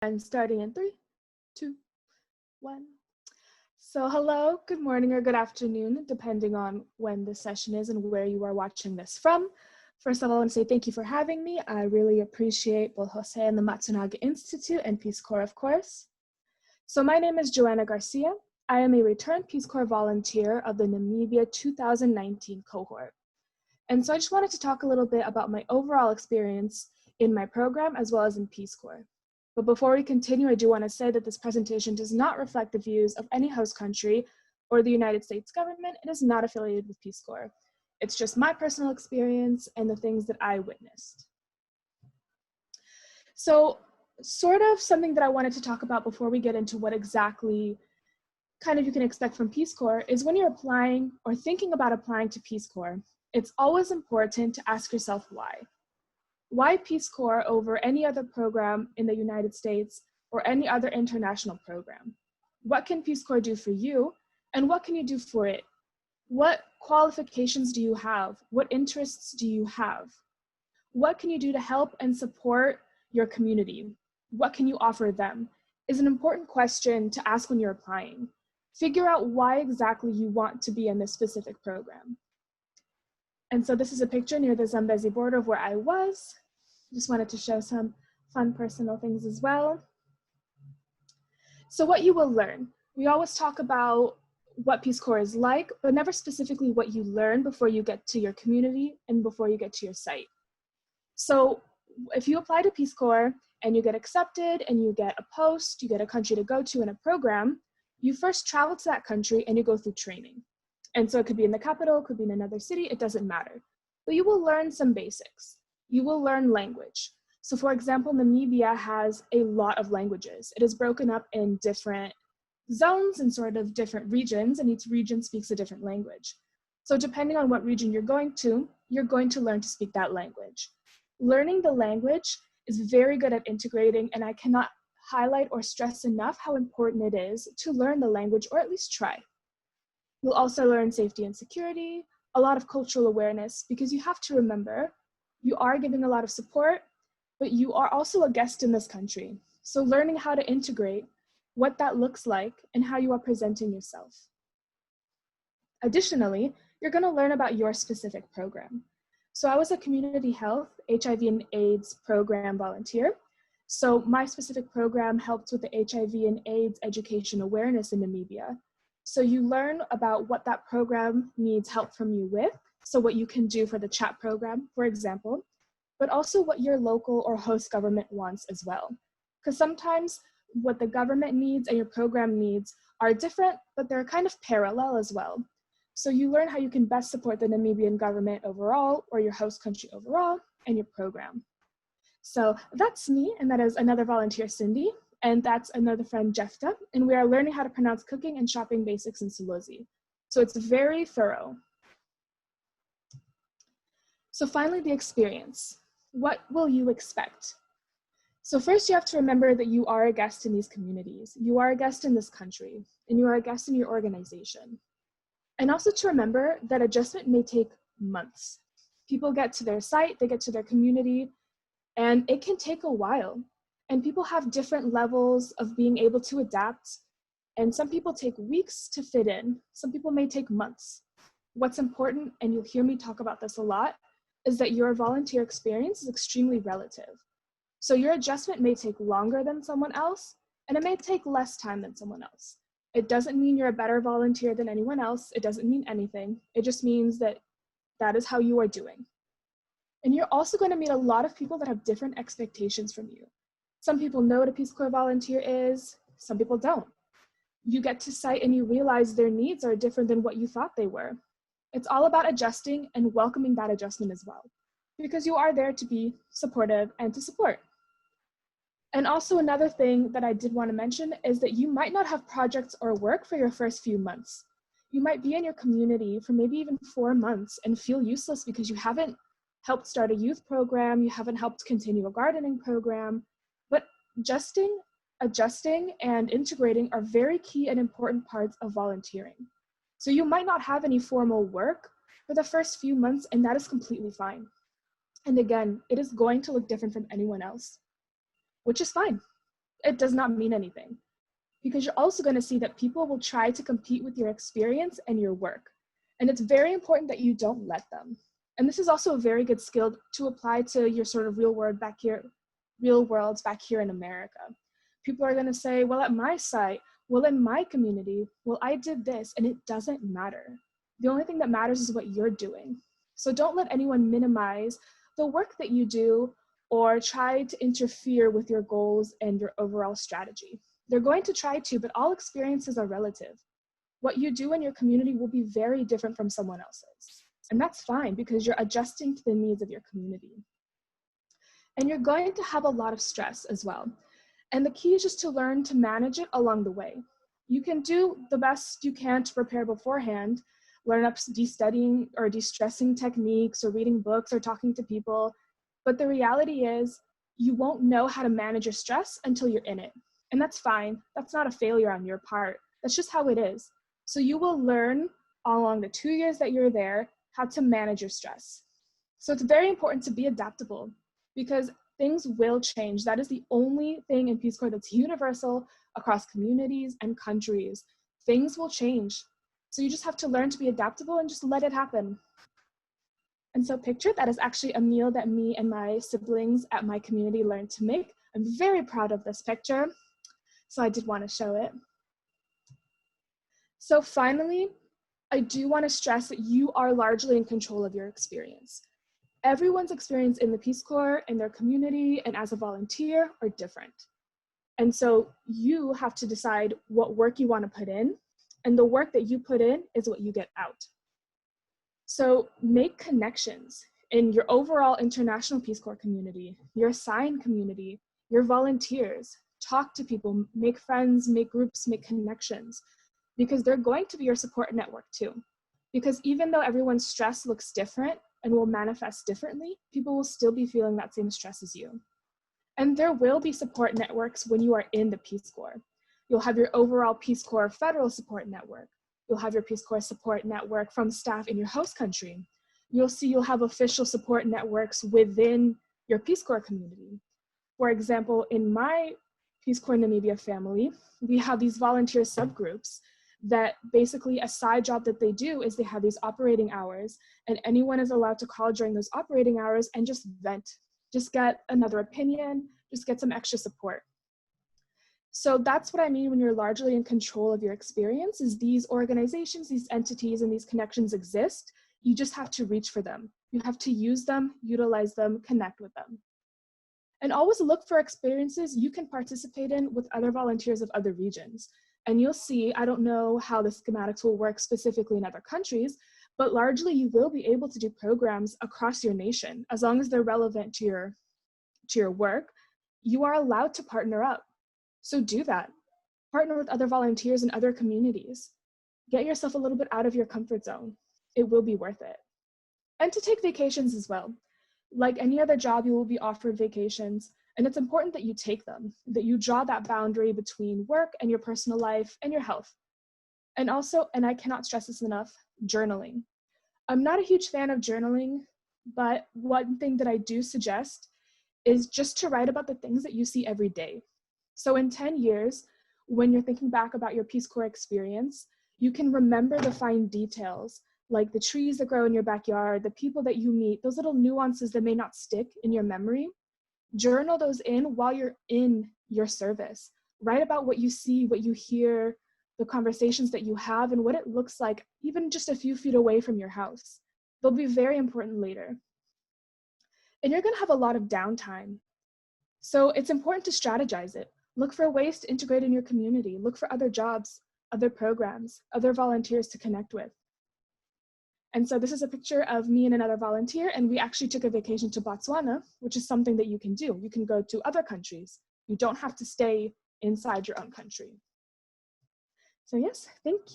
And starting in 3, 2, 1. So hello, good morning or good afternoon, depending on when the session is and where you are watching this from. First of all, I want to say thank you for having me. I really appreciate both Jose and the Matsunaga Institute and Peace Corps, of course. So my name is Joanna Garcia. I am a returned Peace Corps volunteer of the Namibia 2019 cohort. And so I just wanted to talk a little bit about my overall experience in my program as well as in Peace Corps. But before we continue, I do want to say that this presentation does not reflect the views of any host country or the United States government. It is not affiliated with Peace Corps. It's just my personal experience and the things that I witnessed. So sort of something that I wanted to talk about before we get into what exactly kind of you can expect from Peace Corps is when you're applying or thinking about applying to Peace Corps, it's always important to ask yourself why. Why Peace Corps over any other program in the United States or any other international program? What can Peace Corps do for you, and what can you do for it? What qualifications do you have? What interests do you have? What can you do to help and support your community? What can you offer them? Is an important question to ask when you're applying. Figure out why exactly you want to be in this specific program. And so this is a picture near the Zambezi border of where I was. Just wanted to show some fun personal things as well. So what you will learn. We always talk about what Peace Corps is like, but never specifically what you learn before you get to your community and before you get to your site. So if you apply to Peace Corps and you get accepted and you get a post, you get a country to go to in a program, you first travel to that country and you go through training. And so it could be in the capital, it could be in another city, it doesn't matter. But you will learn some basics. You will learn language. So for example, Namibia has a lot of languages. It is broken up in different zones and sort of different regions, and each region speaks a different language. So depending on what region you're going to learn to speak that language. Learning the language is very good at integrating, and I cannot highlight or stress enough how important it is to learn the language, or at least try. You'll also learn safety and security, a lot of cultural awareness, because you have to remember, you are giving a lot of support, but you are also a guest in this country. So learning how to integrate, what that looks like, and how you are presenting yourself. Additionally, you're going to learn about your specific program. So I was a community health, HIV and AIDS program volunteer. So my specific program helped with the HIV and AIDS education awareness in Namibia. So you learn about what that program needs help from you with, so what you can do for the CHAP program, for example, but also what your local or host government wants as well. Because sometimes what the government needs and your program needs are different, but they're kind of parallel as well. So you learn how you can best support the Namibian government overall, or your host country overall, and your program. So that's me, and that is another volunteer, Cindy. And that's another friend, Jefta, and we are learning how to pronounce cooking and shopping basics in Sulozi. So it's very thorough. So finally, the experience. What will you expect? So first you have to remember that you are a guest in these communities. You are a guest in this country, and you are a guest in your organization. And also to remember that adjustment may take months. People get to their site, they get to their community, and it can take a while. And people have different levels of being able to adapt. And some people take weeks to fit in. Some people may take months. What's important, and you'll hear me talk about this a lot, is that your volunteer experience is extremely relative. So your adjustment may take longer than someone else, and it may take less time than someone else. It doesn't mean you're a better volunteer than anyone else. It doesn't mean anything. It just means that that is how you are doing. And you're also going to meet a lot of people that have different expectations from you. Some people know what a Peace Corps volunteer is, some people don't. You get to site and you realize their needs are different than what you thought they were. It's all about adjusting and welcoming that adjustment as well, because you are there to be supportive and to support. And also another thing that I did want to mention is that you might not have projects or work for your first few months. You might be in your community for maybe even 4 months and feel useless because you haven't helped start a youth program, you haven't helped continue a gardening program, but adjusting and integrating are very key and important parts of volunteering. So you might not have any formal work for the first few months, and that is completely fine. And again, it is going to look different from anyone else, which is fine. it does not mean anything, because you're also going to see that people will try to compete with your experience and your work. And it's very important that you don't let them. And this is also a very good skill to apply to your sort of real worlds back here in America. People are going to say, well, at my site, well, in my community, well, I did this, and it doesn't matter. The only thing that matters is what you're doing. So don't let anyone minimize the work that you do or try to interfere with your goals and your overall strategy. They're going to try to, but all experiences are relative. What you do in your community will be very different from someone else's. And that's fine, because you're adjusting to the needs of your community. And you're going to have a lot of stress as well. And the key is just to learn to manage it along the way. You can do the best you can to prepare beforehand, learn up de-studying or de-stressing techniques or reading books or talking to people. But the reality is you won't know how to manage your stress until you're in it. And that's fine. That's not a failure on your part. That's just how it is. So you will learn along the 2 years that you're there how to manage your stress. So it's very important to be adaptable, because things will change. That is the only thing in Peace Corps that's universal across communities and countries. Things will change. So you just have to learn to be adaptable and just let it happen. And so picture that is actually a meal that me and my siblings at my community learned to make. I'm very proud of this picture, so I did want to show it. So finally, I do want to stress that you are largely in control of your experience. Everyone's experience in the Peace Corps, in their community, and as a volunteer are different. And so you have to decide what work you want to put in, and the work that you put in is what you get out. So make connections in your overall international Peace Corps community, your assigned community, your volunteers. Talk to people, make friends, make groups, make connections, because they're going to be your support network too. Because even though everyone's stress looks different and will manifest differently, people will still be feeling that same stress as you. And there will be support networks when you are in the Peace Corps. You'll have your overall Peace Corps federal support network. You'll have your Peace Corps support network from staff in your host country. You'll have official support networks within your Peace Corps community. For example, in my Peace Corps Namibia family, we have these volunteer subgroups that basically a side job that they do is they have these operating hours, and anyone is allowed to call during those operating hours and just vent, just get another opinion, just get some extra support. So that's what I mean when you're largely in control of your experience, is these organizations, these entities, and these connections exist. You just have to reach for them. You have to use them, utilize them, connect with them. And always look for experiences you can participate in with other volunteers of other regions. And you'll see, I don't know how the schematics will work specifically in other countries, but largely you will be able to do programs across your nation. As long as they're relevant to your work, you are allowed to partner up. So do that. Partner with other volunteers in other communities. Get yourself a little bit out of your comfort zone. It will be worth it. And to take vacations as well. Like any other job, you will be offered vacations. And it's important that you take them, that you draw that boundary between work and your personal life and your health. And also, and I cannot stress this enough, journaling. I'm not a huge fan of journaling, but one thing that I do suggest is just to write about the things that you see every day. So in 10 years, when you're thinking back about your Peace Corps experience, you can remember the fine details, like the trees that grow in your backyard, the people that you meet, those little nuances that may not stick in your memory. Journal those in while you're in your service. Write about what you see, what you hear, the conversations that you have, and what it looks like, even just a few feet away from your house. They'll be very important later. And you're going to have a lot of downtime. So it's important to strategize it. Look for ways to integrate in your community. Look for other jobs, other programs, other volunteers to connect with. And so this is a picture of me and another volunteer, and we actually took a vacation to Botswana, which is something that you can do. You can go to other countries. You don't have to stay inside your own country. So yes, thank you.